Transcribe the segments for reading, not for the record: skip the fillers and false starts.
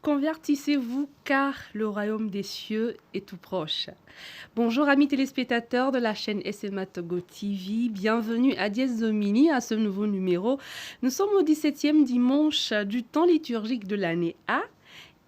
convertissez-vous car le royaume des cieux est tout proche. Bonjour amis téléspectateurs de la chaîne SMA Togo TV, bienvenue à Dies Domini à ce nouveau numéro. Nous sommes au 17e dimanche du temps liturgique de l'année A.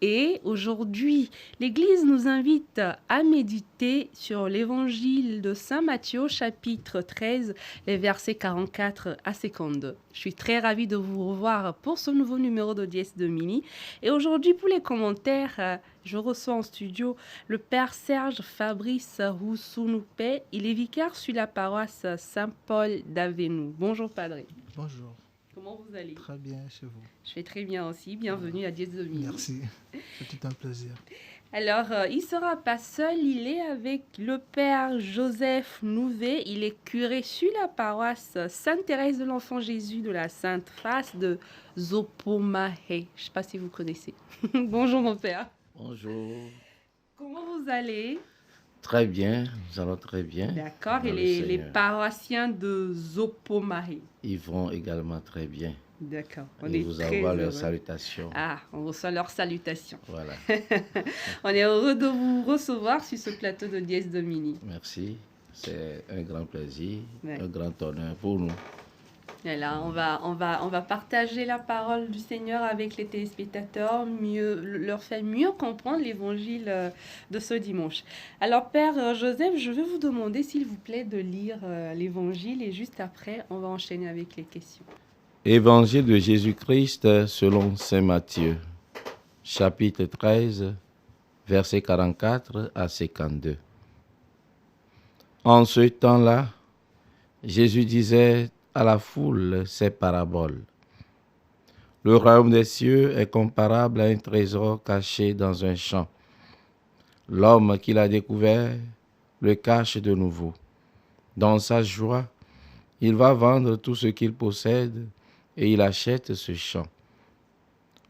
Et aujourd'hui, l'Église nous invite à méditer sur l'Évangile de Saint Matthieu, chapitre 13, les versets 44 à 52. Je suis très ravie de vous revoir pour ce nouveau numéro de Dies Domini. Et aujourd'hui, pour les commentaires, je reçois en studio le Père Serge Fabrice Roussounoupé. Il est vicaire sur la paroisse Saint-Paul d'Avesnoux. Bonjour, Padre. Bonjour. Comment vous allez? Très bien chez vous. Je vais très bien aussi. Bienvenue à Dies Domini. Merci. C'est tout un plaisir. Alors, il ne sera pas seul, il est avec le Père Joseph Nouvet. Il est curé sur la paroisse Sainte-Thérèse de l'Enfant Jésus de la Sainte Face de Zopomahe. Je ne sais pas si vous connaissez. Bonjour mon Père. Bonjour. Comment vous allez? Très bien, nous allons très bien. D'accord, dans et le les Seigneur. paroissiens de Zopomahe. Ils vont également très bien. D'accord, on Et est vous très envoie leurs heureux. salutations. Ah, on reçoit leurs salutations. Voilà. On est heureux de vous recevoir sur ce plateau de Dies Domini. Merci. C'est un grand plaisir, Ouais. un grand honneur pour nous. Et là, on va partager la parole du Seigneur avec les téléspectateurs, leur faire mieux comprendre l'évangile de ce dimanche. Alors, Père Joseph, je vais vous demander, s'il vous plaît, de lire l'évangile et juste après, on va enchaîner avec les questions. Évangile de Jésus-Christ selon saint Matthieu, chapitre 13, versets 44 à 52. En ce temps-là, Jésus disait à la foule ces paraboles. Le royaume des cieux est comparable à un trésor caché dans un champ. L'homme qui l'a découvert le cache de nouveau. Dans sa joie, il va vendre tout ce qu'il possède et il achète ce champ.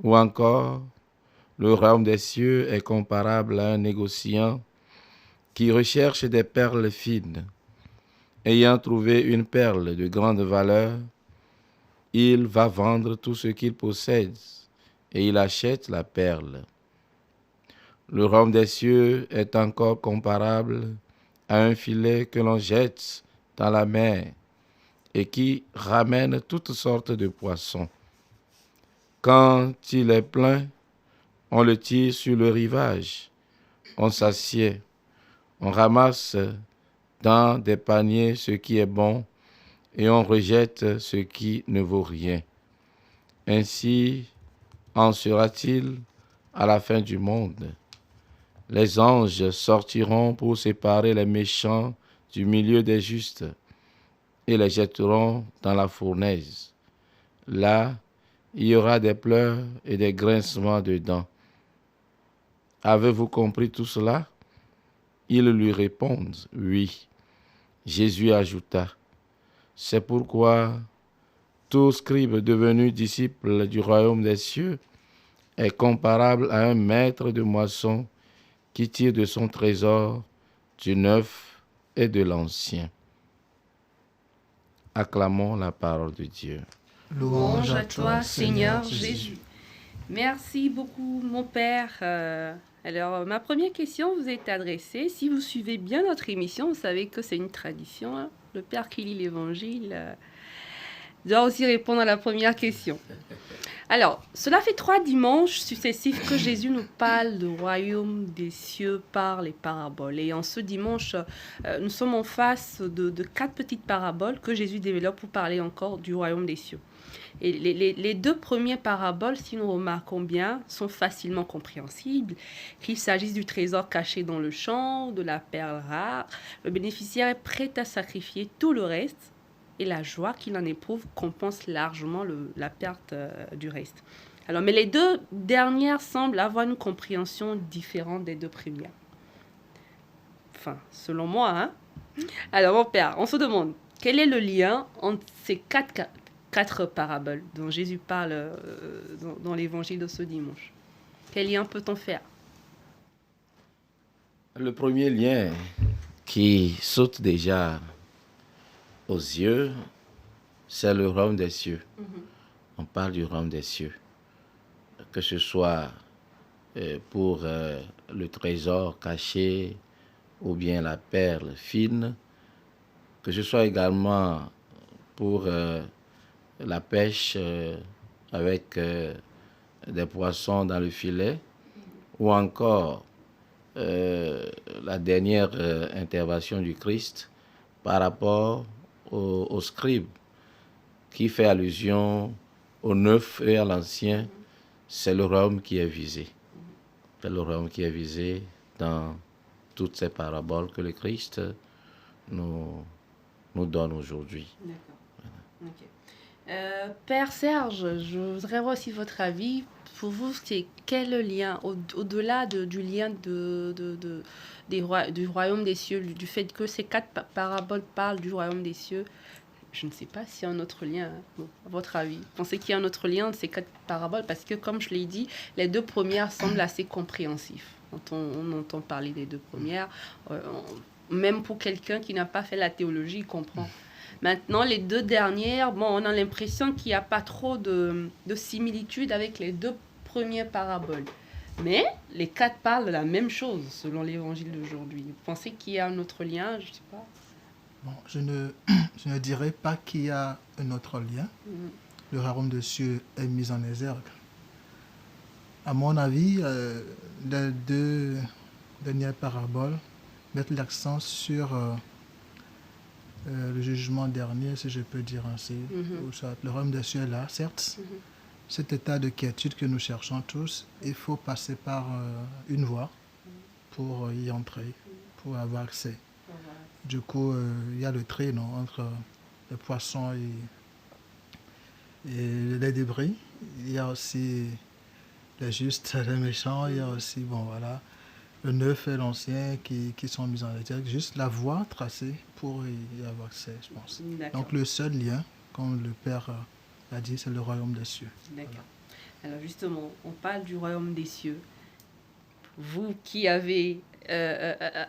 Ou encore, le royaume des cieux est comparable à un négociant qui recherche des perles fines. Ayant trouvé une perle de grande valeur, il va vendre tout ce qu'il possède et il achète la perle. Le royaume des cieux est encore comparable à un filet que l'on jette dans la mer et qui ramène toutes sortes de poissons. Quand il est plein, on le tire sur le rivage, on s'assied, on ramasse dans des paniers ce qui est bon et on rejette ce qui ne vaut rien. Ainsi en sera-t-il à la fin du monde. Les anges sortiront pour séparer les méchants du milieu des justes et les jetteront dans la fournaise. Là, il y aura des pleurs et des grincements de dents. Avez-vous compris tout cela? Ils lui répondent, oui. Jésus ajouta, c'est pourquoi tout scribe devenu disciple du royaume des cieux est comparable à un maître de moisson qui tire de son trésor du neuf et de l'ancien. Acclamons la parole de Dieu. Louange à toi, Seigneur Jésus. Merci beaucoup, mon Père. Alors, ma première question vous est adressée. Si vous suivez bien notre émission, vous savez que c'est une tradition, hein. Le Père qui lit l'Évangile doit aussi répondre à la première question. Alors, cela fait 3 dimanches successifs que Jésus nous parle du royaume des cieux par les paraboles. Et en ce dimanche, nous sommes en face de 4 petites paraboles que Jésus développe pour parler encore du royaume des cieux. Et les 2 premières paraboles, si nous remarquons bien, sont facilement compréhensibles. Qu'il s'agisse du trésor caché dans le champ, de la perle rare, le bénéficiaire est prêt à sacrifier tout le reste et la joie qu'il en éprouve compense largement la perte du reste. Alors, mais les 2 dernières semblent avoir une compréhension différente des 2 premières. Enfin, selon moi, hein. Alors, mon Père, on se demande, quel est le lien entre ces 4 paraboles dont Jésus parle dans l'évangile de ce dimanche? Quel lien peut-on faire? Le premier lien qui saute déjà aux yeux, c'est le royaume des cieux. On parle du royaume des cieux. Que ce soit pour le trésor caché ou bien la perle fine, que ce soit également pour la pêche avec des poissons dans le filet, ou encore la dernière intervention du Christ par rapport au scribe, qui fait allusion au neuf et à l'ancien. C'est le royaume qui est visé. C'est le royaume qui est visé dans toutes ces paraboles que le Christ nous donne aujourd'hui. D'accord. Ok. Père Serge, je voudrais avoir aussi votre avis. Pour vous, c'est quel lien, au-delà du lien du royaume des cieux, du fait que ces quatre paraboles parlent du royaume des cieux, je ne sais pas s'il y a un autre lien, hein. Bon, à votre avis. Vous pensez qu'il y a un autre lien de ces quatre paraboles? Parce que, comme je l'ai dit, les deux premières semblent assez compréhensifs. Quand on entend parler des deux premières, même pour quelqu'un qui n'a pas fait la théologie, il comprend. Maintenant, les deux dernières, bon, on a l'impression qu'il n'y a pas trop de similitude avec les deux premières paraboles. Mais les quatre parlent de la même chose, selon l'évangile d'aujourd'hui. Vous pensez qu'il y a un autre lien? Je ne sais pas. Bon, je ne dirais pas qu'il y a un autre lien. Le royaume des cieux est mis en exergue. À mon avis, les deux dernières paraboles mettent l'accent sur le jugement dernier, si je peux dire ainsi. Le royaume des cieux est là, certes. Cet état de quiétude que nous cherchons tous, il faut passer par une voie pour y entrer, pour avoir accès. Du coup, il y a le trait entre les poissons et les débris. Il y a aussi les justes, les méchants. Il y a aussi, bon voilà, le neuf et l'ancien qui sont mis en exergue. Juste la voie tracée pour y avoir accès, je pense. Donc le seul lien, comme le Père l'a dit, c'est le royaume des cieux. D'accord. Voilà. Alors justement, on parle du royaume des cieux. Vous qui avez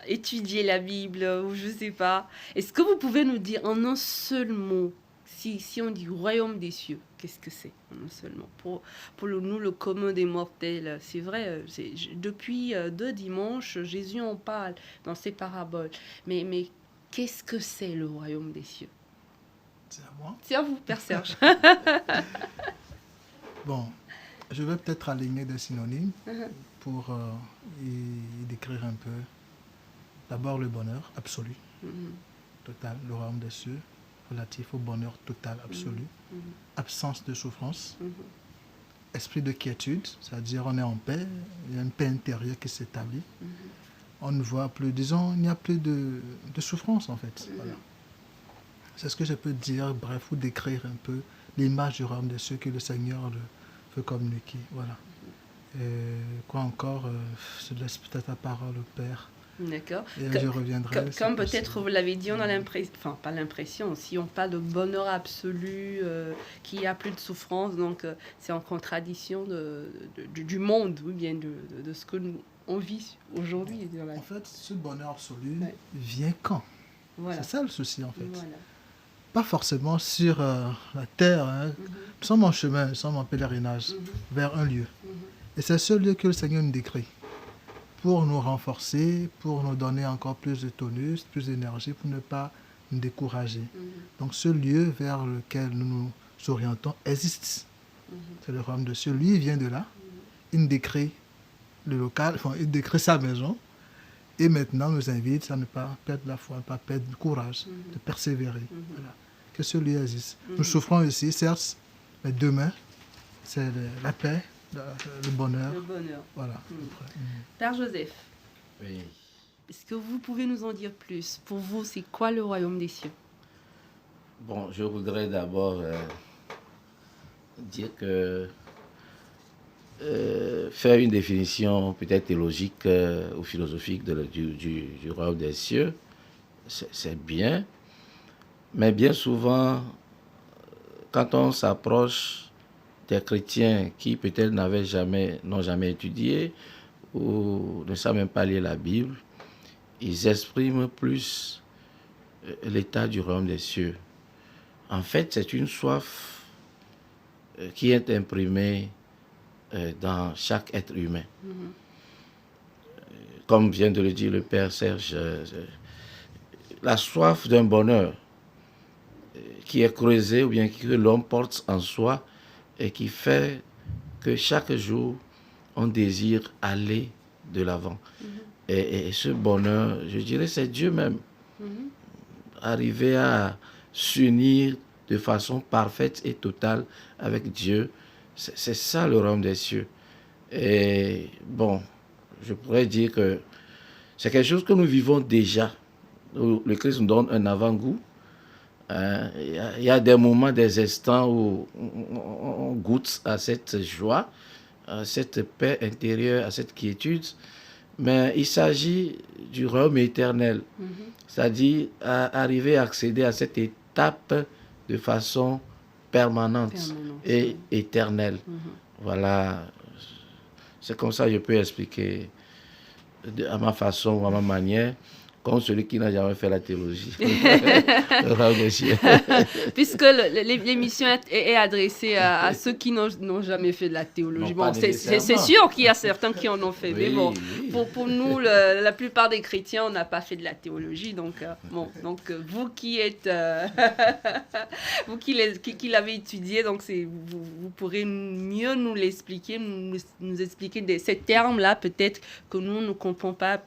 étudié la Bible, ou je ne sais pas, est-ce que vous pouvez nous dire en un seul mot, si on dit royaume des cieux, qu'est-ce que c'est en un seul mot? Pour nous, le commun des mortels, c'est vrai, depuis 2 dimanches, Jésus en parle dans ses paraboles. Mais qu'est-ce que c'est le royaume des cieux? C'est à moi? C'est à vous, Père Serge. Bon, je vais peut-être aligner des synonymes pour y décrire un peu. D'abord, le bonheur absolu, total, le royaume des cieux, relatif au bonheur total, absolu. Absence de souffrance. Esprit de quiétude, c'est-à-dire on est en paix, il y a une paix intérieure qui s'établit. On ne voit plus, disons, il n'y a plus de souffrance en fait. Voilà. C'est ce que je peux dire, bref, ou décrire un peu l'image du royaume des cieux que le Seigneur veut communiquer. Voilà. Quoi encore, je laisse peut-être la parole au Père. D'accord. Et je reviendrai. Comme peut-être vous l'avez dit, on a l'impression, enfin pas l'impression, si on parle de bonheur absolu, qu'il n'y a plus de souffrance, donc c'est en contradiction du monde, ou bien de ce que nous on vit aujourd'hui. En fait, ce bonheur absolu vient quand? Voilà. C'est ça le souci en fait. Voilà. Pas forcément sur la terre. Hein. Nous sommes en chemin, nous sommes en pèlerinage vers un lieu. Et c'est ce lieu que le Seigneur nous décrit pour nous renforcer, pour nous donner encore plus de tonus, plus d'énergie, pour ne pas nous décourager. Donc ce lieu vers lequel nous nous orientons existe. C'est le royaume de cieux. Lui, il vient de là. Il nous décrit le local, enfin, il décrit sa maison. Et maintenant, nous invite à ne pas perdre la foi, à ne pas perdre le courage, de persévérer. Voilà. Que ce lieu existe. Nous souffrons ici, certes, mais demain, c'est la paix, le bonheur. Le bonheur. Voilà. Père Joseph, Oui. est-ce que vous pouvez nous en dire plus? Pour vous, c'est quoi le royaume des cieux? Bon, je voudrais d'abord dire que faire une définition peut-être théologique ou philosophique du royaume des cieux, c'est bien, mais bien souvent, quand on s'approche des chrétiens qui peut-être n'ont jamais étudié ou ne savent même pas lire la Bible, ils expriment plus l'état du royaume des cieux. En fait, c'est une soif qui est imprimée dans chaque être humain. Comme vient de le dire le Père Serge, la soif d'un bonheur qui est creusée ou bien que l'homme porte en soi et qui fait que chaque jour, on désire aller de l'avant. Et ce bonheur, je dirais, c'est Dieu même. Arriver à s'unir de façon parfaite et totale avec Dieu, c'est ça le royaume des cieux. Et bon, je pourrais dire que c'est quelque chose que nous vivons déjà. Le Christ nous donne un avant-goût. Il y a des moments, des instants où on goûte à cette joie, à cette paix intérieure, à cette quiétude. Mais il s'agit du royaume éternel. C'est-à-dire arriver à accéder à cette étape de façon permanente et éternelle. Voilà. C'est comme ça que je peux expliquer à ma façon ou à ma manière, comme celui qui n'a jamais fait la théologie. Puisque l'émission est adressée à ceux qui n'ont jamais fait de la théologie. Bon, c'est sûr qu'il y a certains qui en ont fait, mais bon, pour nous, la plupart des chrétiens, on n'a pas fait de la théologie. Donc, vous qui êtes, vous qui l'avez étudié, donc vous pourrez mieux nous l'expliquer, nous expliquer ces termes-là, peut-être que nous ne comprenons pas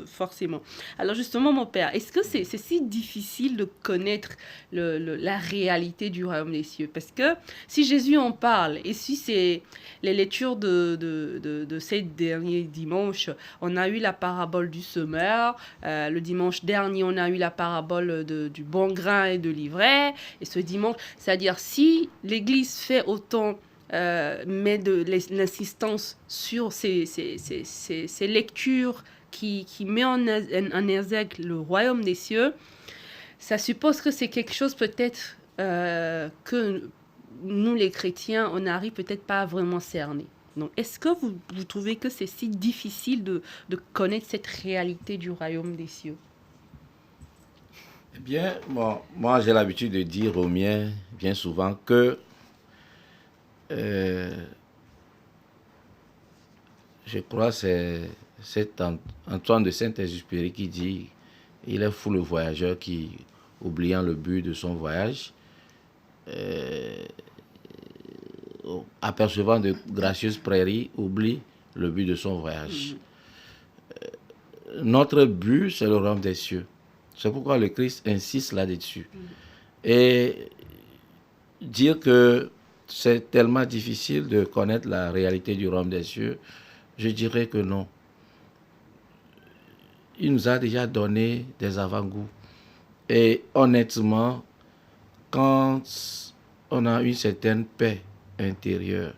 forcément. Alors justement, mon père, est-ce que c'est si difficile de connaître la réalité du royaume des cieux? Parce que si Jésus en parle, et si c'est les lectures de ces derniers dimanches, on a eu la parabole du semeur, le dimanche dernier, on a eu la parabole du bon grain et de l'ivraie, et ce dimanche, c'est-à-dire si l'Église fait autant met de l'insistance sur ces lectures qui met en exergue le royaume des cieux, ça suppose que c'est quelque chose peut-être que nous, les chrétiens, on n'arrive peut-être pas à vraiment cerner. Donc, est-ce que vous trouvez que c'est si difficile de connaître cette réalité du royaume des cieux? Eh bien, bon, moi, j'ai l'habitude de dire aux miens, bien souvent, que je crois que c'est Antoine de Saint-Exupéry qui dit « Il est fou le voyageur qui, oubliant le but de son voyage, apercevant de gracieuses prairies, oublie le but de son voyage. » Notre but, c'est le royaume des cieux. C'est pourquoi le Christ insiste là-dessus. Et dire que c'est tellement difficile de connaître la réalité du royaume des cieux, je dirais que non. Il nous a déjà donné des avant-goûts. Et honnêtement, quand on a une certaine paix intérieure,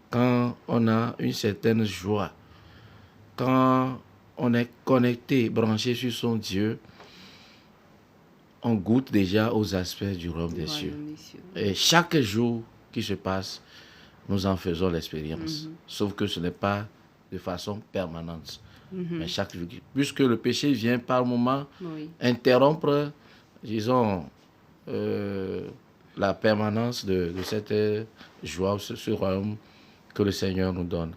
quand on a une certaine joie, quand on est connecté, branché sur son Dieu, on goûte déjà aux aspects du royaume des cieux. Et chaque jour qui se passe, nous en faisons l'expérience. Sauf que ce n'est pas de façon permanente. Mais chaque jour, puisque le péché vient par moment interrompre, disons, la permanence de cette joie, ce royaume que le Seigneur nous donne.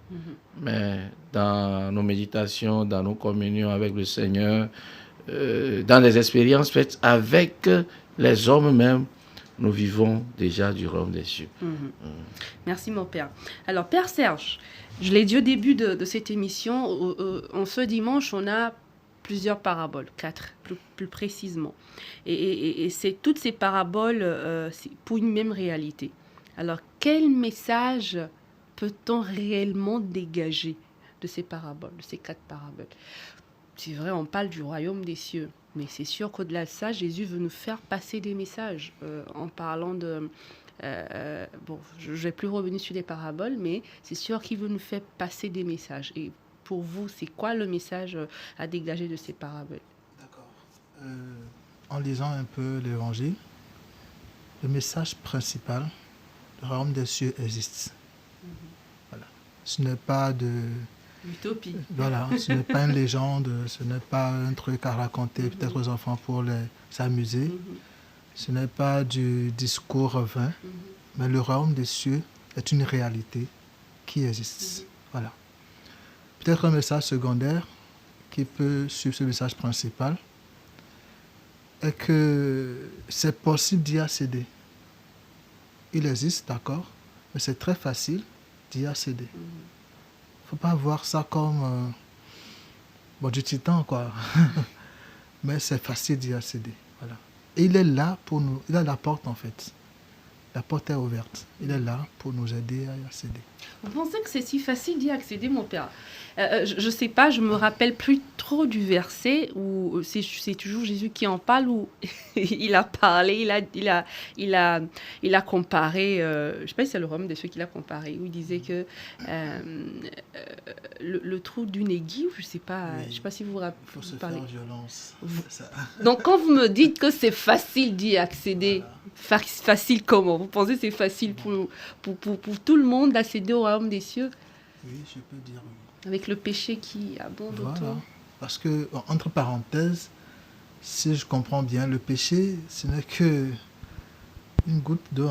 Mais dans nos méditations, dans nos communions avec le Seigneur, dans les expériences faites avec les hommes même, nous vivons déjà du royaume des cieux. Merci mon Père. Alors Père Serge, je l'ai dit au début de cette émission, en ce dimanche, on a plusieurs paraboles, 4 plus précisément. Et c'est toutes ces paraboles c'est pour une même réalité. Alors quel message peut-on réellement dégager de ces paraboles, de ces 4 paraboles? C'est vrai, on parle du royaume des cieux, mais c'est sûr qu'au-delà de ça, Jésus veut nous faire passer des messages en parlant de... bon, je ne vais plus revenir sur les paraboles, mais c'est sûr qu'il veut nous faire passer des messages. Et pour vous, c'est quoi le message à dégager de ces paraboles? D'accord. En lisant un peu l'Évangile, le message principal, le royaume des cieux existe. Voilà. Ce n'est pas de... Utopie. Voilà, ce n'est pas une légende, ce n'est pas un truc à raconter peut-être aux enfants pour s'amuser. Ce n'est pas du discours vain, mais le royaume des cieux est une réalité qui existe. Voilà. Peut-être un message secondaire qui peut suivre ce message principal est que c'est possible d'y accéder. Il existe, d'accord, mais c'est très facile d'y accéder. Il ne faut pas voir ça comme du titan, quoi. Mais c'est facile d'y accéder. Voilà. Et il est là pour nous. Il a la porte, en fait. La porte est ouverte. Il est là pour nous aider à y accéder. Vous pensez que c'est si facile d'y accéder, mon père? Je ne sais pas, je me rappelle plus trop du verset où c'est toujours Jésus qui en parle, où il a parlé, il a comparé, je ne sais pas si c'est le Rhum de ceux qu'il a comparé, où il disait que le trou d'une aiguille, je ne sais pas, Oui. je sais pas si vous vous rappelez. Il faut se faire violence. Donc quand vous me dites que c'est facile d'y accéder, voilà. Facile comment? Vous pensez que c'est facile pour tout le monde d'accéder au royaume des cieux? Oui, je peux dire oui. Avec le péché qui abonde Voilà. autour. Parce que, entre parenthèses, si je comprends bien, le péché, ce n'est que une goutte d'eau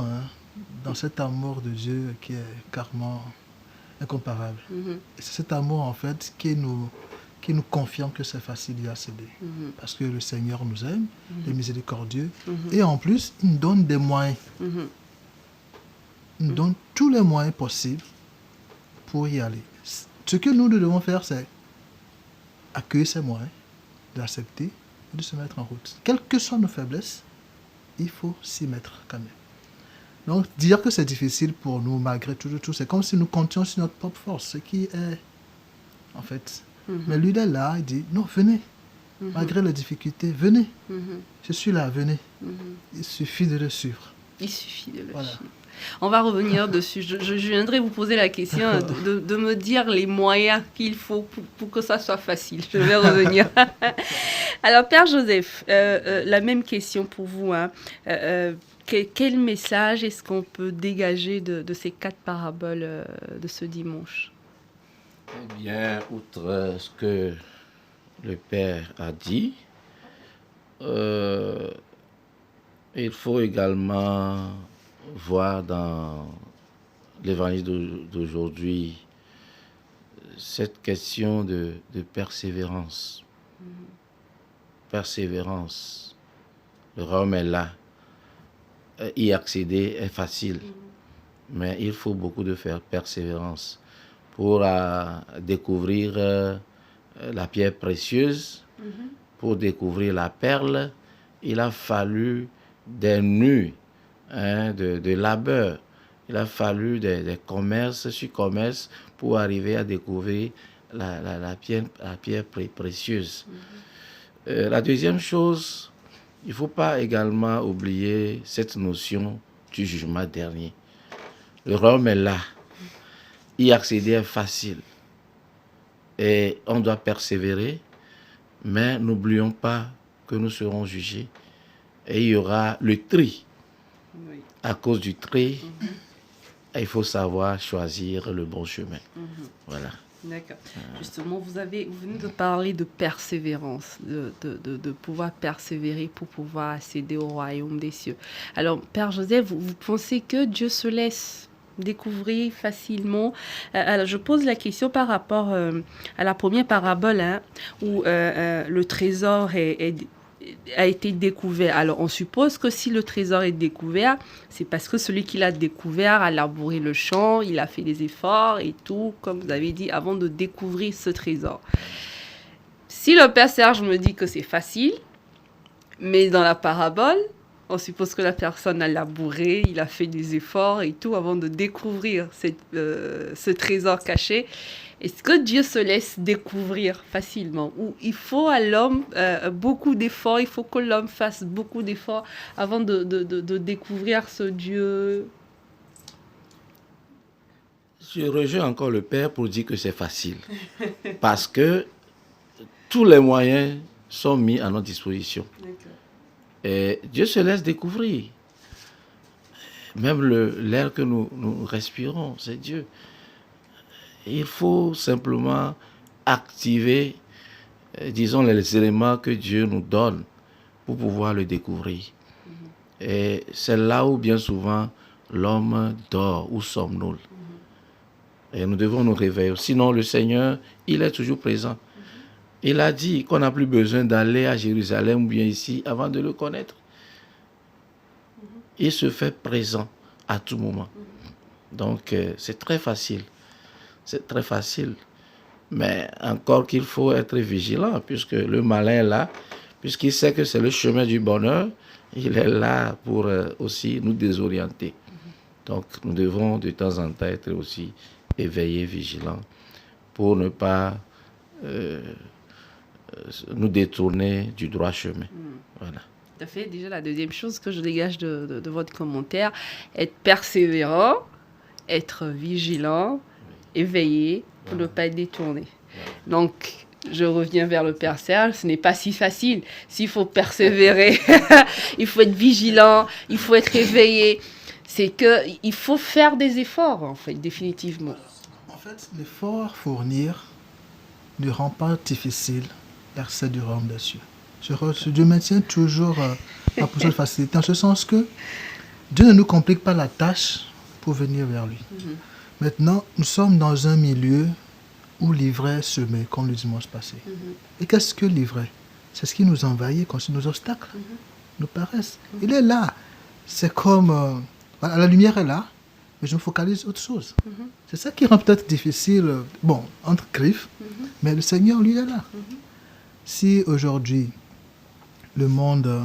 dans cet amour de Dieu qui est carrément incomparable. Et c'est cet amour, en fait, qui nous confirme que c'est facile d'y accéder. Parce que le Seigneur nous aime, il est miséricordieux, et en plus, il nous donne des moyens. Il nous donne tous les moyens possibles pour y aller. Ce que nous devons faire, c'est accueillir ces moyens, d'accepter et de se mettre en route. Quelles que soient nos faiblesses, il faut s'y mettre quand même. Donc, dire que c'est difficile pour nous, malgré tout, c'est comme si nous comptions sur notre propre force, ce qui est, en fait. Mais lui, il est là, il dit, non, venez. Malgré les difficultés, venez. Je suis là, venez. Il suffit de le suivre. Il suffit de le suivre. On va revenir dessus. Je viendrai vous poser la question de me dire les moyens qu'il faut pour que ça soit facile. Je vais revenir. Alors, Père Joseph, la même question pour vous. Quel message est-ce qu'on peut dégager de ces 4 paraboles de ce dimanche? Eh bien, outre ce que le Père a dit, il faut également voir dans l'évangile d'aujourd'hui cette question de persévérance. Persévérance. Le royaume est là. Y accéder est facile. Mais il faut beaucoup de faire persévérance pour découvrir la pierre précieuse, pour découvrir la perle. Il a fallu des nuits de labeur. Il a fallu des commerces sur commerces pour arriver à découvrir la pierre précieuse. La deuxième chose, il ne faut pas également oublier cette notion du jugement dernier. Le royaume est là. Y accéder est facile. Et on doit persévérer, mais n'oublions pas que nous serons jugés. Et il y aura le tri. Oui. À cause du tri, il faut savoir choisir le bon chemin. Voilà. D'accord. Justement, vous venez de parler de persévérance, de pouvoir persévérer pour pouvoir accéder au royaume des cieux. Alors, Père Joseph, vous pensez que Dieu se laisse découvrir facilement? Alors, je pose la question par rapport à la première parabole où le trésor a été découvert. Alors, on suppose que si le trésor est découvert, c'est parce que celui qui l'a découvert a labouré le champ, il a fait des efforts et tout, comme vous avez dit, avant de découvrir ce trésor. Si le Père Serge me dit que c'est facile, mais dans la parabole, on suppose que la personne a labouré, il a fait des efforts et tout avant de découvrir ce trésor caché. Est-ce que Dieu se laisse découvrir facilement? Ou il faut à l'homme beaucoup d'efforts, il faut que l'homme fasse beaucoup d'efforts avant de découvrir ce Dieu? Je rejoins encore le Père pour dire que c'est facile. Parce que tous les moyens sont mis à notre disposition. D'accord. Et Dieu se laisse découvrir. Même l'air que nous respirons, c'est Dieu. Il faut simplement activer, disons, les éléments que Dieu nous donne pour pouvoir le découvrir. Et c'est là où bien souvent l'homme dort ou somnole. Et nous devons nous réveiller. Sinon, le Seigneur, il est toujours présent. Il a dit qu'on n'a plus besoin d'aller à Jérusalem ou bien ici avant de le connaître. Il se fait présent à tout moment. Donc, c'est très facile. C'est très facile. Mais encore qu'il faut être vigilant, puisque le malin est là, puisqu'il sait que c'est le chemin du bonheur, il est là pour aussi nous désorienter. Donc, nous devons de temps en temps être aussi éveillés, vigilants, pour ne pas nous détourner du droit chemin. Voilà. Tout à fait. Déjà, la deuxième chose que je dégage de votre commentaire, être persévérant, être vigilant, éveillé, pour ne pas être détourné. Donc, je reviens vers le Père Serge, ce n'est pas si facile. S'il faut persévérer, il faut être vigilant, il faut être éveillé. C'est qu'il faut faire des efforts, en fait, définitivement. En fait, l'effort fournir ne rend pas difficile l'accès du royaume des cieux. Je maintiens toujours la position de facilité, en ce sens que Dieu ne nous complique pas la tâche pour venir vers lui. Maintenant, nous sommes dans un milieu où l'ivraie semait, comme le dimanche passé. Et qu'est-ce que l'ivraie? C'est ce qui nous envahit, comme nos obstacles nous paraissent. Il est là. C'est comme... voilà, la lumière est là, mais je me focalise sur autre chose. C'est ça qui rend peut-être difficile, entre griffes, mais le Seigneur, lui, est là. Si aujourd'hui, le monde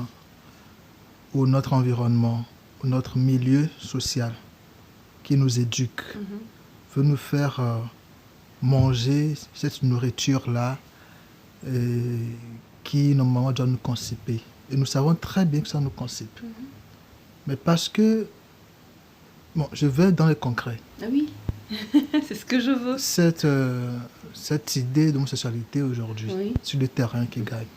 ou notre environnement, ou notre milieu social qui nous éduque, veut nous faire manger cette nourriture-là qui, normalement, doit nous constiper. Et nous savons très bien que ça nous constipe. Mais parce que, je vais dans le concret. Ah oui, c'est ce que je veux. Cette idée d'homosexualité aujourd'hui, sur le terrain qui gagne.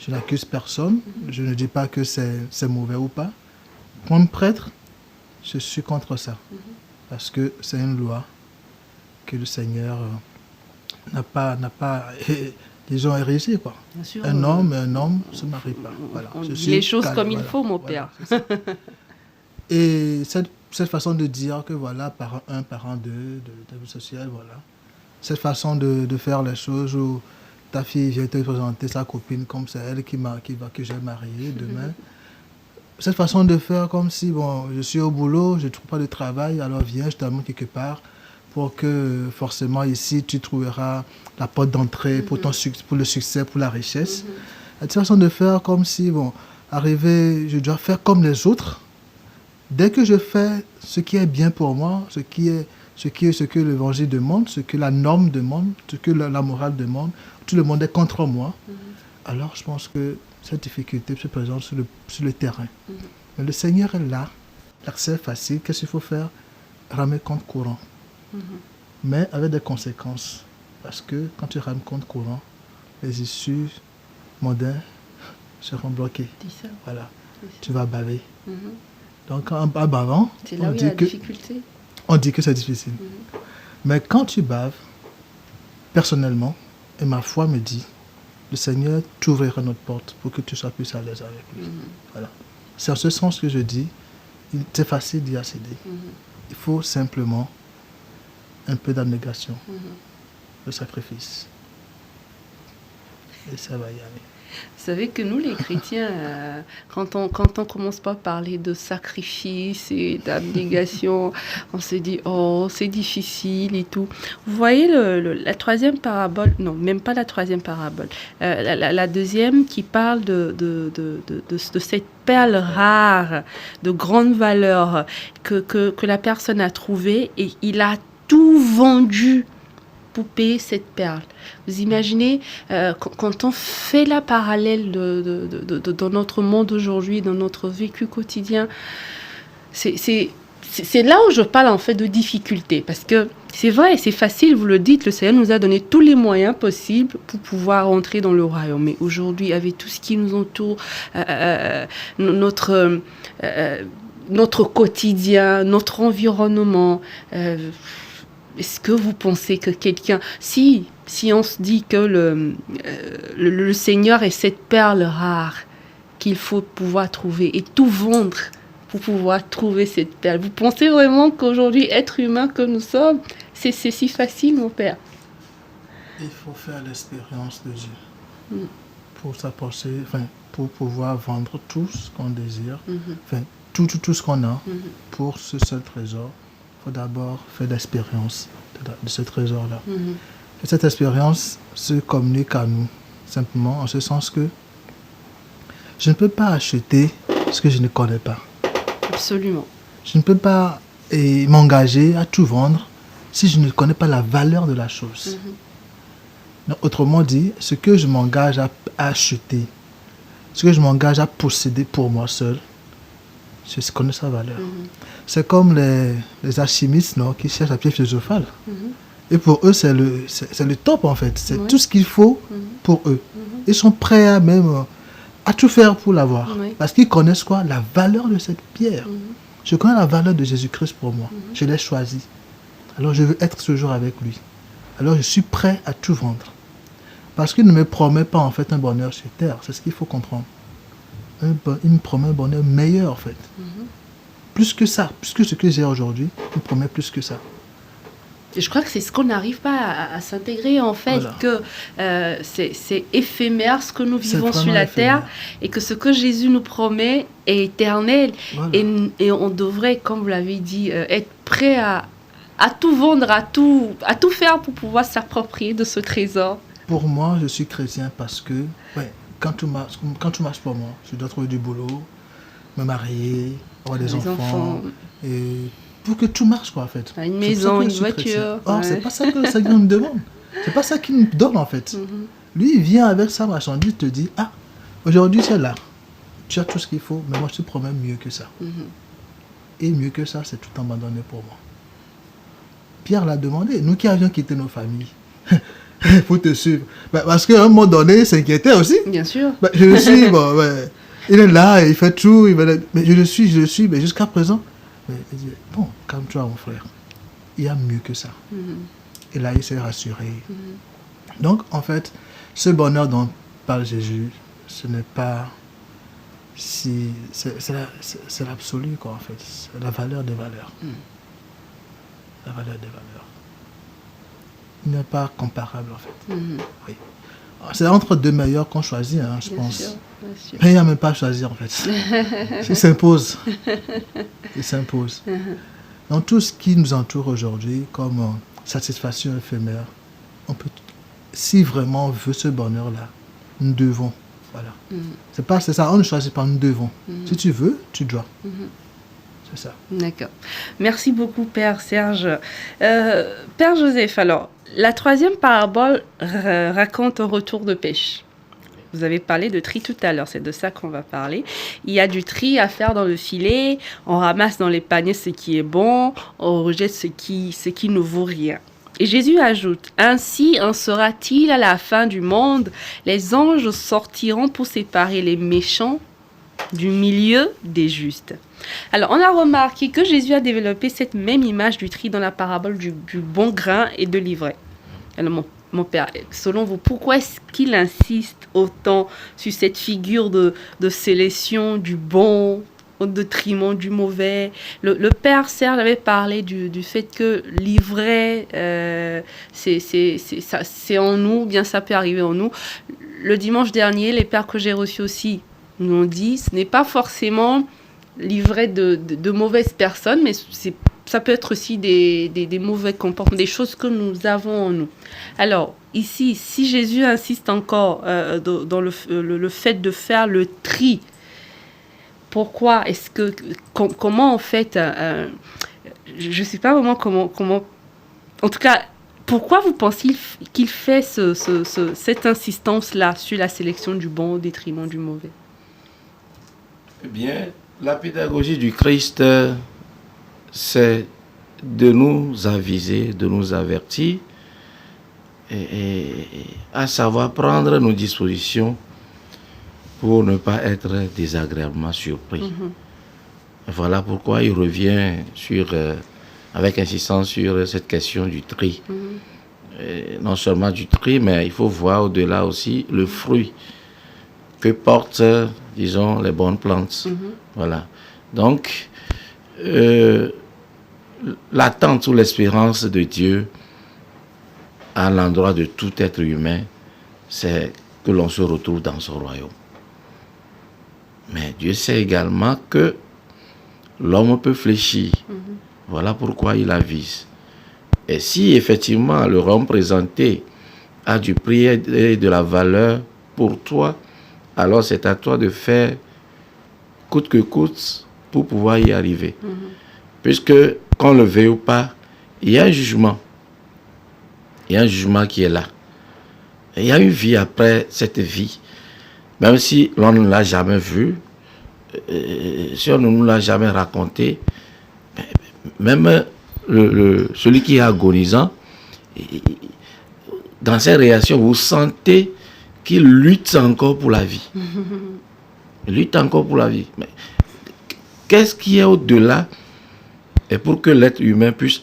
Je n'accuse personne, je ne dis pas que c'est mauvais ou pas. Comme prêtre, je suis contre ça. Parce que c'est une loi que le Seigneur n'a pas disons, érigée, quoi. Sûr, un homme et un homme ne se marient pas. Voilà. On dit les choses comme il faut, mon père. Et cette façon de dire que voilà, parent 1, parent 2, de social, voilà. Cette façon de faire les choses où ta fille vient te présenter sa copine comme c'est elle que j'ai mariée demain. Cette façon de faire comme si, je suis au boulot, je ne trouve pas de travail, alors viens, je t'amène quelque part pour que forcément ici, tu trouveras la porte d'entrée pour le succès, pour la richesse. Cette façon de faire comme si, arriver, je dois faire comme les autres. Dès que je fais ce qui est bien pour moi, ce que l'évangile demande, ce que la norme demande, ce que la morale demande, tout le monde est contre moi, alors je pense que cette difficulté se présente sur le terrain. Mais le Seigneur est là, l'accès est facile, qu'est-ce qu'il faut faire? Ramer contre courant. Mais avec des conséquences. Parce que quand tu rames contre courant, les issues mondaines seront bloquées. Voilà. Tu vas baver. Donc en bavant, c'est là où il y a la difficulté. On dit que c'est difficile. Mais quand tu baves, personnellement, et ma foi me dit, le Seigneur t'ouvrira notre porte pour que tu sois plus à l'aise avec lui. Voilà. C'est en ce sens que je dis, c'est facile d'y accéder. Il faut simplement un peu d'abnégation, le sacrifice. Et ça va y aller. Vous savez que nous, les chrétiens, quand on commence pas à parler de sacrifice et d'abnégation, on se dit, oh, c'est difficile et tout. Vous voyez la troisième parabole, non, même pas la troisième parabole, la deuxième qui parle de cette perle rare, de grande valeur que la personne a trouvée et il a tout vendu pour payer cette perle. Vous imaginez, quand on fait la parallèle dans notre monde aujourd'hui, dans notre vécu quotidien, c'est là où je parle en fait de difficulté. Parce que c'est vrai, c'est facile, vous le dites, le Seigneur nous a donné tous les moyens possibles pour pouvoir entrer dans le royaume. Mais aujourd'hui, avec tout ce qui nous entoure, notre quotidien, notre environnement, est-ce que vous pensez que quelqu'un... Si on se dit que le Seigneur est cette perle rare qu'il faut pouvoir trouver et tout vendre pour pouvoir trouver cette perle, vous pensez vraiment qu'aujourd'hui, être humain que nous sommes, c'est si facile, mon père? Il faut faire l'expérience de Dieu pour s'approcher, pour pouvoir vendre tout ce qu'on désire, tout ce qu'on a pour ce seul trésor. Il faut d'abord faire l'expérience de ce trésor-là. Et cette expérience se communique à nous, simplement en ce sens que je ne peux pas acheter ce que je ne connais pas. Absolument. Je ne peux pas m'engager à tout vendre si je ne connais pas la valeur de la chose. Donc, autrement dit, ce que je m'engage à acheter, ce que je m'engage à posséder pour moi seul, je connais sa valeur. C'est comme les alchimistes, non, qui cherchent la pierre philosophale. Et pour eux, c'est le top en fait. C'est tout ce qu'il faut pour eux. Ils sont prêts à tout faire pour l'avoir. Parce qu'ils connaissent quoi? La valeur de cette pierre. Je connais la valeur de Jésus-Christ pour moi. Je l'ai choisi. Alors je veux être toujours avec lui. Alors je suis prêt à tout vendre. Parce qu'il ne me promet pas en fait un bonheur sur terre. C'est ce qu'il faut comprendre. Il me promet un bonheur meilleur en fait. Plus que ça. Plus que ce que j'ai aujourd'hui. Il me promet plus que ça. Et je crois que c'est ce qu'on n'arrive pas à s'intégrer en fait, que c'est éphémère ce que nous vivons sur la terre et que ce que Jésus nous promet est éternel. Et on devrait, comme vous l'avez dit, être prêt à tout vendre, à tout faire pour pouvoir s'approprier de ce trésor. Pour moi, je suis chrétien parce que quand tout marche pour moi, je dois trouver du boulot, me marier, avoir des enfants. Et pour que tout marche, quoi, en fait. Une maison, une voiture. Or, c'est pas ça que le Seigneur me demande. C'est pas ça qu'il me donne, en fait. Lui, il vient avec sa marchandise, te dit, aujourd'hui, tu es là. Tu as tout ce qu'il faut, mais moi, je te promets mieux que ça. Et mieux que ça, c'est tout abandonné pour moi. Pierre l'a demandé. Nous qui avions quitté nos familles, pour te suivre. Parce qu'à un moment donné, il s'inquiétait aussi. Bien sûr. Je le suis, il est là, il fait tout. Mais je le suis, mais jusqu'à présent... Mais il dit, bon, calme-toi mon frère, il y a mieux que ça. Et là, il s'est rassuré. Donc, en fait, ce bonheur dont parle Jésus, ce n'est pas si... C'est l'absolu, quoi, en fait. C'est la valeur des valeurs. La valeur des valeurs. Il n'est pas comparable, en fait. Oui. C'est entre deux meilleurs qu'on choisit, je pense. Sûr. Mais il n'y a même pas à choisir, en fait. Il s'impose. Il s'impose. Donc, tout ce qui nous entoure aujourd'hui, comme satisfaction éphémère, si vraiment on veut ce bonheur-là, nous devons. Voilà. C'est ça, on ne choisit pas, nous devons. Si tu veux, tu dois. C'est ça. D'accord. Merci beaucoup, Père Serge. Père Joseph, alors, la troisième parabole raconte un retour de pêche. Vous avez parlé de tri tout à l'heure, c'est de ça qu'on va parler. Il y a du tri à faire dans le filet, on ramasse dans les paniers ce qui est bon, on rejette ce qui ne vaut rien. Et Jésus ajoute, « Ainsi en sera-t-il à la fin du monde, les anges sortiront pour séparer les méchants du milieu des justes. » Alors, on a remarqué que Jésus a développé cette même image du tri dans la parabole du bon grain et de l'ivraie. Alors, mon père, selon vous, pourquoi est-ce qu'il insiste autant sur cette figure de sélection du bon, de triment du mauvais? Le père Serge avait parlé du fait que l'ivraie, c'est en nous, bien ça peut arriver en nous. Le dimanche dernier, les pères que j'ai reçus aussi nous ont dit, ce n'est pas forcément l'ivraie de mauvaises personnes, mais ça peut être aussi des mauvais comportements, des choses que nous avons en nous. Alors, ici, si Jésus insiste encore dans le fait de faire le tri, pourquoi est-ce que... comment en fait... je ne sais pas vraiment comment... En tout cas, pourquoi vous pensez qu'il fait cette insistance-là sur la sélection du bon au détriment du mauvais? Eh bien, la pédagogie du Christ, c'est de nous aviser, de nous avertir et à savoir prendre nos dispositions pour ne pas être désagréablement surpris. Voilà pourquoi il revient avec insistance sur cette question du tri. Non seulement du tri, mais il faut voir au-delà aussi le fruit que portent, disons, les bonnes plantes. Voilà. Donc, l'attente ou l'espérance de Dieu à l'endroit de tout être humain, c'est que l'on se retrouve dans son royaume. Mais Dieu sait également que l'homme peut fléchir. Voilà pourquoi il avise. Et si effectivement le royaume présenté a du prix et de la valeur pour toi, alors c'est à toi de faire coûte que coûte pour pouvoir y arriver. Puisque, qu'on le veuille ou pas, il y a un jugement. Il y a un jugement qui est là. Et il y a une vie après cette vie. Même si l'on ne l'a jamais vu, si on ne nous l'a jamais raconté, même celui qui est agonisant, dans ses réactions, vous sentez qu'il lutte encore pour la vie. Il lutte encore pour la vie. Mais qu'est-ce qui est au-delà? Et pour que l'être humain puisse,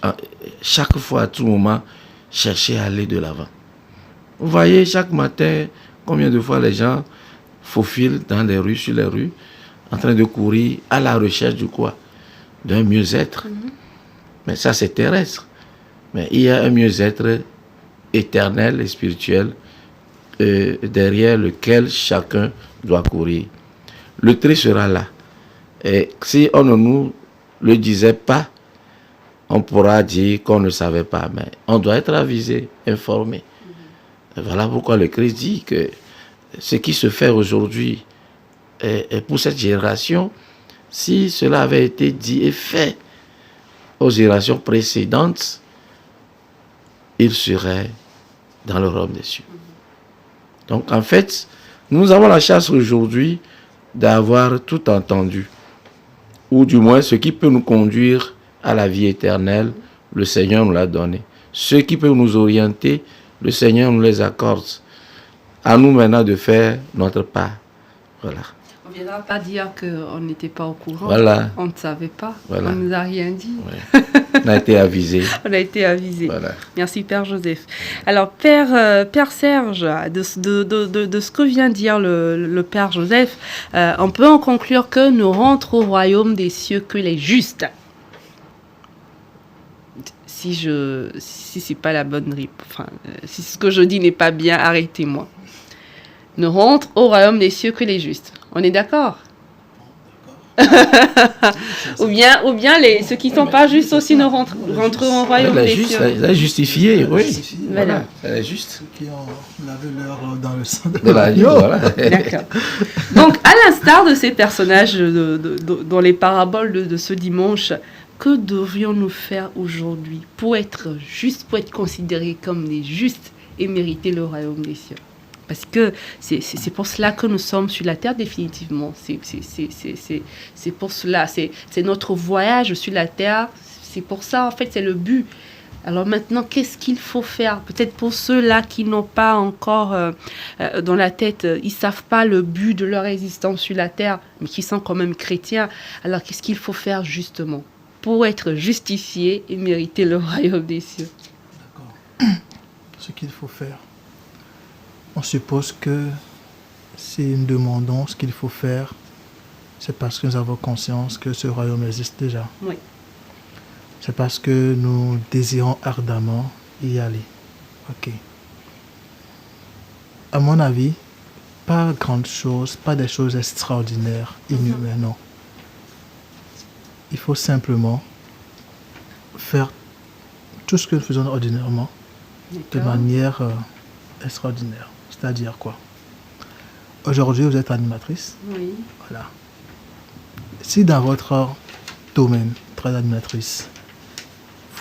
chaque fois, à tout moment, chercher à aller de l'avant. Vous voyez, chaque matin, combien de fois les gens faufilent dans les rues, sur les rues, en train de courir à la recherche de quoi? D'un mieux-être. Mais ça, c'est terrestre. Mais il y a un mieux-être éternel et spirituel derrière lequel chacun doit courir. Le tri sera là. Et si on ne nous le disait pas, on pourra dire qu'on ne savait pas. Mais on doit être avisé, informé. Et voilà pourquoi le Christ dit que ce qui se fait aujourd'hui est pour cette génération, si cela avait été dit et fait aux générations précédentes, il serait dans le royaume des cieux. Donc en fait, nous avons la chance aujourd'hui d'avoir tout entendu, ou du moins ce qui peut nous conduire à la vie éternelle, le Seigneur nous l'a donné. Ce qui peut nous orienter, le Seigneur nous les accorde. À nous maintenant de faire notre part. Voilà. On ne viendra pas dire qu'on n'était pas au courant. Voilà. On ne savait pas. Voilà. On ne nous a rien dit. Ouais. On a été avisé. On a été avisé. Voilà. Merci Père Joseph. Alors Père Serge, de ce que vient de dire le Père Joseph, on peut en conclure que nous rentrons au royaume des cieux que les justes. Si c'est pas la bonne réponse, enfin, si ce que je dis n'est pas bien, arrêtez-moi. Ne rentre au royaume des cieux que les justes. On est d'accord? ou bien ceux qui ne sont pas justes aussi ne rentreront au royaume des cieux. La justifié, oui. Voilà. Elle est juste. Ceux qui ont lavé leur dans le sang de l'agneau. Voilà. D'accord. Donc, à l'instar de ces personnages dans les paraboles de ce dimanche, que devrions-nous faire aujourd'hui pour être justes, pour être considérés comme des justes et mériter le royaume des cieux? Parce que c'est pour cela que nous sommes sur la terre définitivement. C'est pour cela, c'est notre voyage sur la terre. C'est pour ça, en fait, c'est le but. Alors maintenant, qu'est-ce qu'il faut faire? Peut-être pour ceux-là qui n'ont pas encore dans la tête, ils ne savent pas le but de leur existence sur la terre, mais qui sont quand même chrétiens. Alors qu'est-ce qu'il faut faire justement pour être justifié et mériter le royaume des cieux? D'accord. Ce qu'il faut faire. On suppose que si nous demandons ce qu'il faut faire, c'est parce que nous avons conscience que ce royaume existe déjà. Oui. C'est parce que nous désirons ardemment y aller. Ok. À mon avis, pas grande chose, pas des choses extraordinaires, inhumaines, non. Il faut simplement faire tout ce que nous faisons ordinairement de manière extraordinaire. C'est-à-dire quoi? Aujourd'hui, vous êtes animatrice. Oui. Voilà. Si dans votre domaine, très animatrice,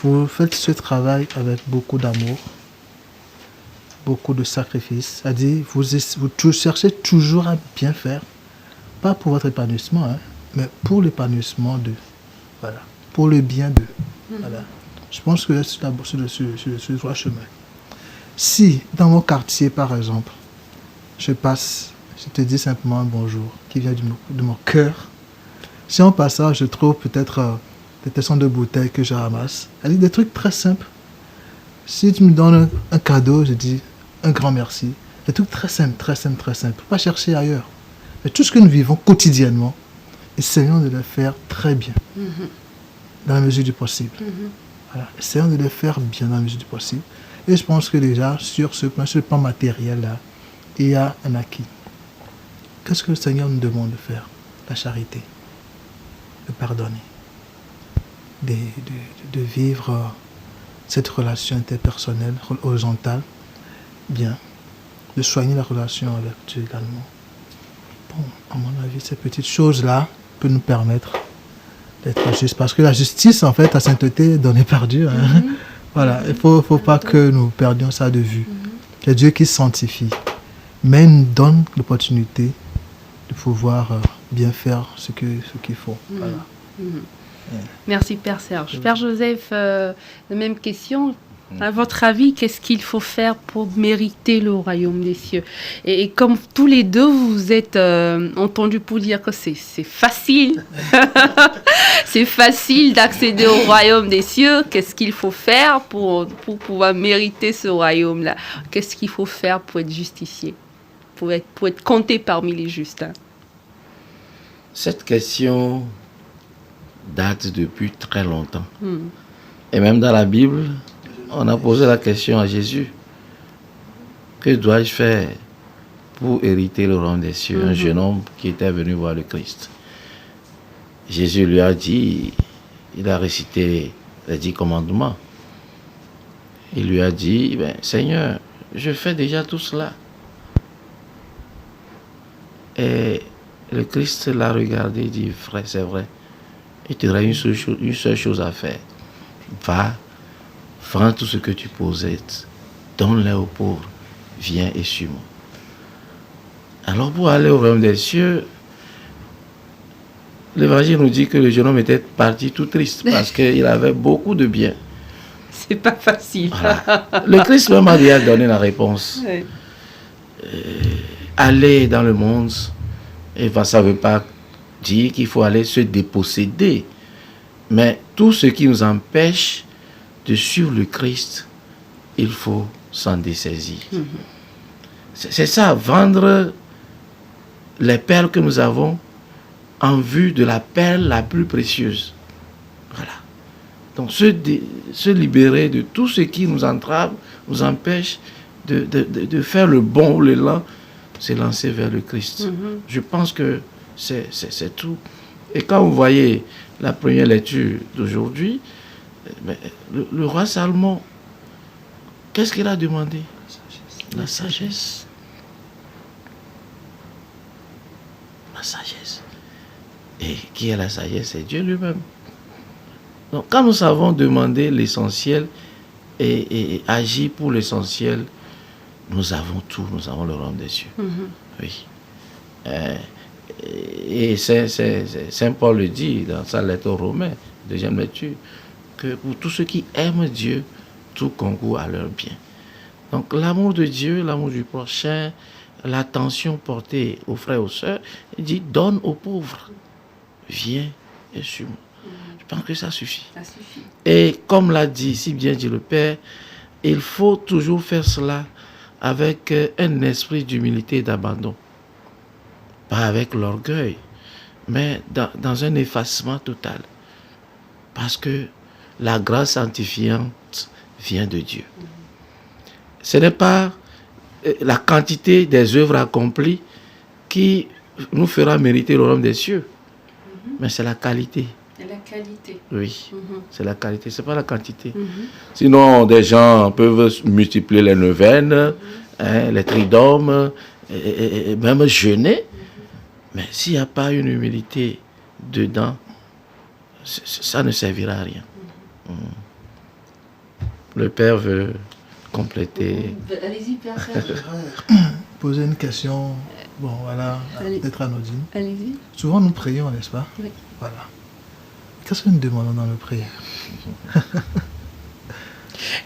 vous faites ce travail avec beaucoup d'amour, beaucoup de sacrifice, c'est-à-dire vous cherchez toujours à bien faire, pas pour votre épanouissement, hein, mais pour l'épanouissement d'eux. Voilà. Pour le bien d'eux. Voilà. Je pense que vous êtes sur le droit chemin. Si, dans mon quartier, par exemple, je te dis simplement un bonjour qui vient de mon cœur. Si en passant, je trouve peut-être des tessons de bouteilles que je ramasse, c'est-à-dire des trucs très simples. Si tu me donnes un cadeau, je dis un grand merci. Des trucs très simples, très simples, très simples. Pas chercher ailleurs. Mais tout ce que nous vivons quotidiennement, essayons de le faire très bien. dans la mesure du possible. Voilà. Essayons de les faire bien dans la mesure du possible. Et je pense que déjà, sur ce plan matériel-là, il y a un acquis. Qu'est-ce que le Seigneur nous demande de faire? La charité, de pardonner, de vivre cette relation interpersonnelle, horizontale, bien, de soigner la relation avec Dieu également. Bon, à mon avis, ces petites choses-là peuvent nous permettre d'être justes. Parce que la justice, en fait, la sainteté est donnée par Dieu. Hein. Voilà, il ne faut pas que nous perdions ça de vue. C'est Dieu qui sanctifie, mais il nous donne l'opportunité de pouvoir bien faire ce qu'il faut. Voilà. Merci Père Serge. Père Joseph, la même question. À votre avis, qu'est-ce qu'il faut faire pour mériter le royaume des cieux? Et comme tous les deux, vous êtes entendus pour dire que c'est facile. C'est facile d'accéder au royaume des cieux. Qu'est-ce qu'il faut faire pour pouvoir mériter ce royaume-là? Qu'est-ce qu'il faut faire pour être justifié, pour être compté parmi les justes, hein? Cette question date depuis très longtemps. Et même dans la Bible, on a posé la question à Jésus. Que dois-je faire pour hériter le royaume des cieux? Un jeune homme qui était venu voir le Christ. Jésus lui a dit, il a récité les 10 commandements. Il lui a dit, Seigneur, je fais déjà tout cela. Et le Christ l'a regardé et dit, frère, c'est vrai. Il te reste une seule chose à faire. Va, vends tout ce que tu possèdes, donne-les aux pauvres, viens et suis-moi. Alors pour aller au royaume des cieux, l'Évangile nous dit que le jeune homme était parti tout triste parce qu'il avait beaucoup de biens. C'est pas facile. Voilà. Le Christ même a déjà donné la réponse. Oui. Aller dans le monde, et ça ne veut pas dire qu'il faut aller se déposséder. Mais tout ce qui nous empêche de suivre le Christ, il faut s'en dessaisir. C'est ça, vendre les perles que nous avons en vue de la perle la plus précieuse. Voilà. Donc se libérer de tout ce qui nous entrave, nous empêche de faire le bon ou l'élan, c'est lancer vers le Christ. Je pense que c'est tout. Et quand vous voyez la première lecture d'aujourd'hui, le roi Salomon, qu'est-ce qu'il a demandé? La sagesse. La sagesse. Et qui est la sagesse? C'est Dieu lui-même. Donc quand nous savons demander l'essentiel et agir pour l'essentiel, nous avons tout, nous avons le royaume des cieux. Oui. Et Saint Paul le dit dans sa lettre aux Romains, deuxième lecture, que pour tous ceux qui aiment Dieu, tout concourt à leur bien. Donc l'amour de Dieu, l'amour du prochain, l'attention portée aux frères et aux sœurs, il dit donne aux pauvres, viens et suis-moi. Je pense que ça suffit. Ça suffit. Et comme l'a dit, si bien dit le Père, il faut toujours faire cela avec un esprit d'humilité et d'abandon. Pas avec l'orgueil, mais dans un effacement total. Parce que la grâce sanctifiante vient de Dieu. Ce n'est pas la quantité des œuvres accomplies qui nous fera mériter le royaume des cieux, mais c'est la qualité. Et la qualité. Oui, c'est la qualité, c'est pas la quantité. Sinon, des gens peuvent multiplier les neuvaines, les tridomes, et même jeûner. Mais s'il n'y a pas une humilité dedans, ça ne servira à rien. Le Père veut compléter. Allez-y, Père Serge. Poser une question, bon voilà, peut-être anodine. Allez-y. Souvent nous prions, n'est-ce pas? Oui. Voilà. Qu'est-ce que nous demandons dans nos prières?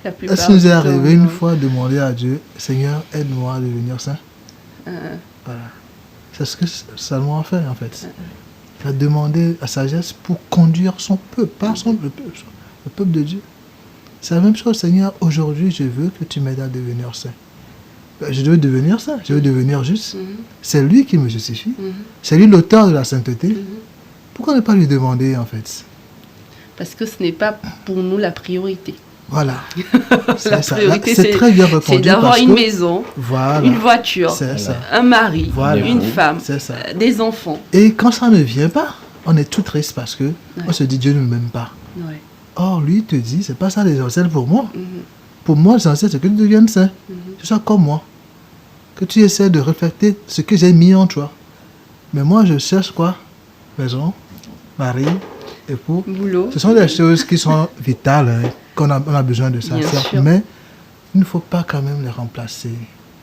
Est-ce que vous est arrivé une fois de demander à Dieu, Seigneur, aide-moi à devenir saint? Voilà. C'est ce que Salomon a fait en fait. Il a demandé la sagesse pour conduire son peuple, pas le peuple de Dieu. C'est la même chose, Seigneur, aujourd'hui je veux que tu m'aides à devenir saint. Je veux devenir saint, je veux devenir juste. C'est lui qui me justifie. C'est lui l'auteur de la sainteté. Pourquoi ne pas lui demander en fait? Parce que ce n'est pas pour nous la priorité. Voilà. La priorité, c'est très bien répondu. C'est d'avoir une maison, une voiture, un mari, une femme, des enfants. Et quand ça ne vient pas, on est tout triste parce que on se dit Dieu ne m'aime pas. Ouais. Or, lui te dit, c'est pas ça l'essentiel pour moi. Pour moi, l'essentiel, c'est que tu deviennes saint. Tu sois comme moi. Que tu essaies de refléter ce que j'ai mis en toi. Mais moi, je cherche quoi? Maison, mari, époux. Boulot. Ce sont des choses qui sont vitales, hein, qu'on a besoin de ça. Mais il ne faut pas quand même les remplacer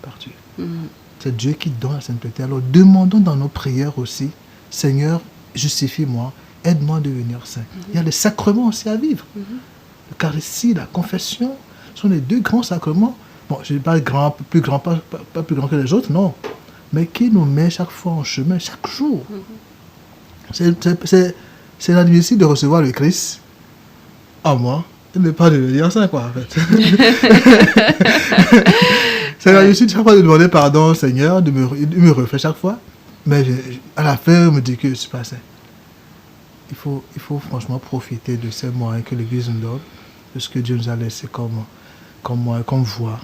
par Dieu. C'est Dieu qui donne la sainteté. Alors, demandons dans nos prières aussi, Seigneur, justifie-moi, aide-moi à devenir saint. Il y a les sacrements aussi à vivre. L'Eucharistie, la confession, sont les deux grands sacrements. Bon, je ne dis pas pas plus grand que les autres, non. Mais qui nous met chaque fois en chemin, chaque jour. C'est la difficile de recevoir le Christ en moi et ne pas devenir saint, quoi, en fait. C'est la difficile chaque fois de demander pardon au Seigneur, de me refaire chaque fois. Mais à la fin, on me dit que je ne suis pas saint. Il faut franchement profiter de ces moyens que l'Église nous donne, de ce que Dieu nous a laissé comme voie.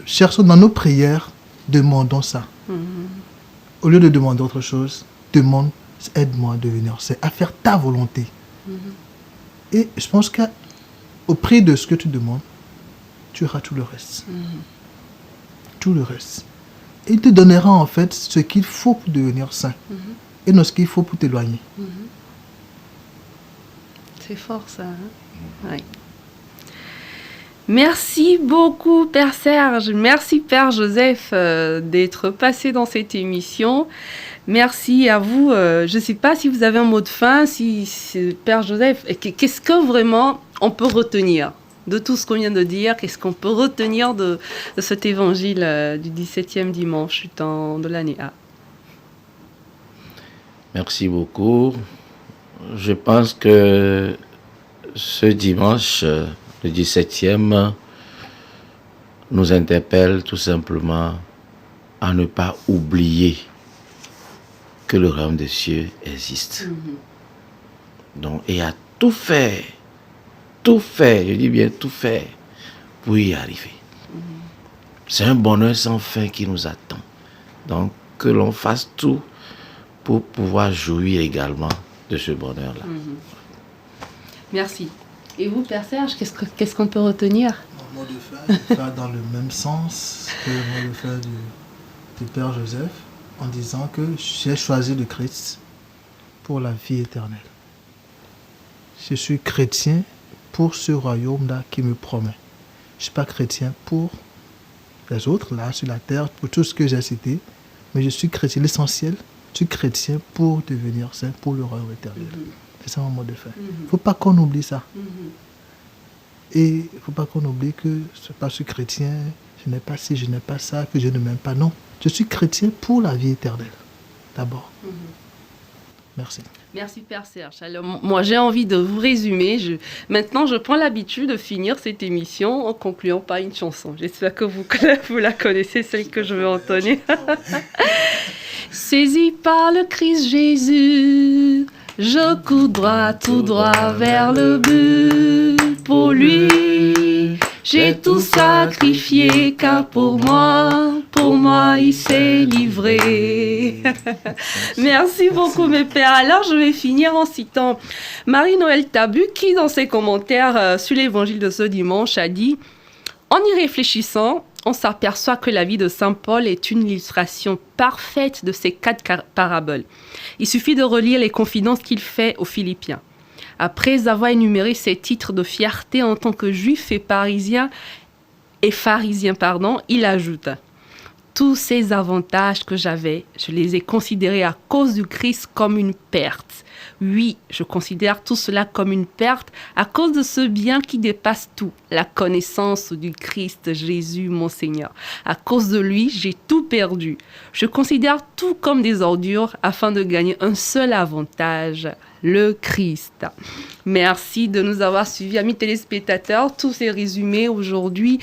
Cherchons dans nos prières, demandons ça. Au lieu de demander autre chose, demande, aide-moi à devenir saint, à faire ta volonté. Et je pense qu'au prix de ce que tu demandes, tu auras tout le reste. Tout le reste. Et il te donnera en fait ce qu'il faut pour devenir saint. Et non ce qu'il faut pour t'éloigner. C'est fort ça. Oui. Merci beaucoup Père Serge, merci Père Joseph d'être passé dans cette émission. Merci à vous. Je ne sais pas si vous avez un mot de fin, Père Joseph, qu'est-ce que vraiment on peut retenir de tout ce qu'on vient de dire? Qu'est-ce qu'on peut retenir de cet évangile du 17e dimanche de l'année A? Merci beaucoup. Je pense que ce dimanche, le 17e, nous interpelle tout simplement à ne pas oublier que le royaume des cieux existe. Donc, et à tout faire, je dis bien tout faire, pour y arriver. C'est un bonheur sans fin qui nous attend. Donc, que l'on fasse tout pour pouvoir jouir également de ce bonheur-là. Merci. Et vous, Père Serge, qu'est-ce qu'on peut retenir? Mon mot de fin, il va dans le même sens que le mot de fin du Père Joseph, en disant que j'ai choisi le Christ pour la vie éternelle. Je suis chrétien pour ce royaume-là qui me promet. Je ne suis pas chrétien pour les autres, là, sur la terre, pour tout ce que j'ai cité, mais je suis chrétien. L'essentiel, je suis chrétien pour devenir saint, pour le royaume éternel. C'est ça mon mot de fin. Il ne faut pas qu'on oublie ça. Et il ne faut pas qu'on oublie que je ne suis chrétien, je n'ai pas ci, je n'ai pas ça, que je ne m'aime pas. Non, je suis chrétien pour la vie éternelle, d'abord. Merci. Merci Père Serge. Alors, moi, j'ai envie de vous résumer. Maintenant, je prends l'habitude de finir cette émission en concluant par une chanson. J'espère que vous la connaissez, celle que je veux entonner. Saisi par le Christ Jésus, je cours droit, tout droit vers le but. Pour lui, j'ai tout sacrifié, car pour moi, il s'est livré. Merci beaucoup, mes pères. Alors, je vais finir en citant Marie-Noël Tabu, qui, dans ses commentaires sur l'évangile de ce dimanche, a dit « En y réfléchissant, on s'aperçoit que la vie de Saint Paul est une illustration parfaite de ces 4 paraboles. Il suffit de relire les confidences qu'il fait aux Philippiens. Après avoir énuméré ses titres de fierté en tant que juif et pharisien, il ajoute « Tous ces avantages que j'avais, je les ai considérés à cause du Christ comme une perte. Oui, je considère tout cela comme une perte à cause de ce bien qui dépasse tout, la connaissance du Christ Jésus, mon Seigneur. À cause de lui, j'ai tout perdu. Je considère tout comme des ordures afin de gagner un seul avantage, le Christ. » Merci de nous avoir suivis, amis téléspectateurs. Tous ces résumés aujourd'hui,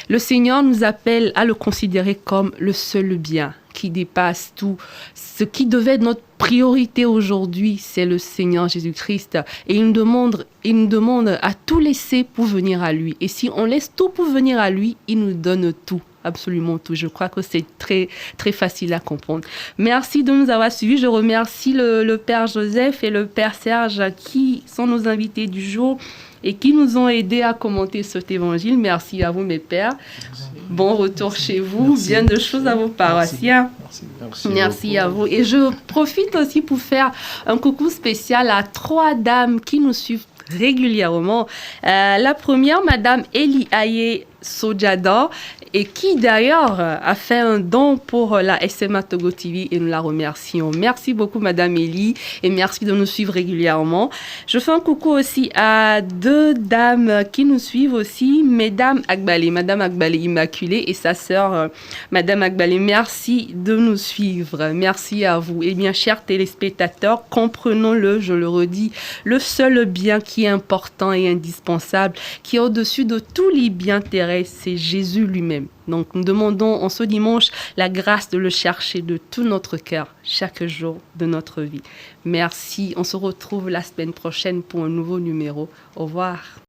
le Seigneur nous appelle à le considérer comme le seul bien qui dépasse tout. Ce qui devait être notre priorité aujourd'hui, c'est le Seigneur Jésus-Christ. Et il nous demande à tout laisser pour venir à lui. Et si on laisse tout pour venir à lui, il nous donne tout. Absolument tout. Je crois que c'est très, très facile à comprendre. Merci de nous avoir suivis. Je remercie le Père Joseph et le Père Serge qui sont nos invités du jour et qui nous ont aidés à commenter cet évangile. Merci à vous, mes pères. Bon retour chez vous. Merci. Bien de choses à vos paroissiens. Merci à vous. Et je profite aussi pour faire un coucou spécial à 3 dames qui nous suivent régulièrement. La première, Madame Eli Aye Sojada, et qui d'ailleurs a fait un don pour la SMA Togo TV et nous la remercions. Merci beaucoup Madame Elie et merci de nous suivre régulièrement. Je fais un coucou aussi à 2 dames qui nous suivent aussi, Madame Agbalé Immaculée et sa sœur Madame Agbalé. Merci de nous suivre. Merci à vous. Et bien chers téléspectateurs, comprenons-le, je le redis, le seul bien qui est important et indispensable, qui est au-dessus de tous les biens terrestres, c'est Jésus lui-même. Donc, nous demandons en ce dimanche la grâce de le chercher de tout notre cœur, chaque jour de notre vie. Merci. On se retrouve la semaine prochaine pour un nouveau numéro. Au revoir.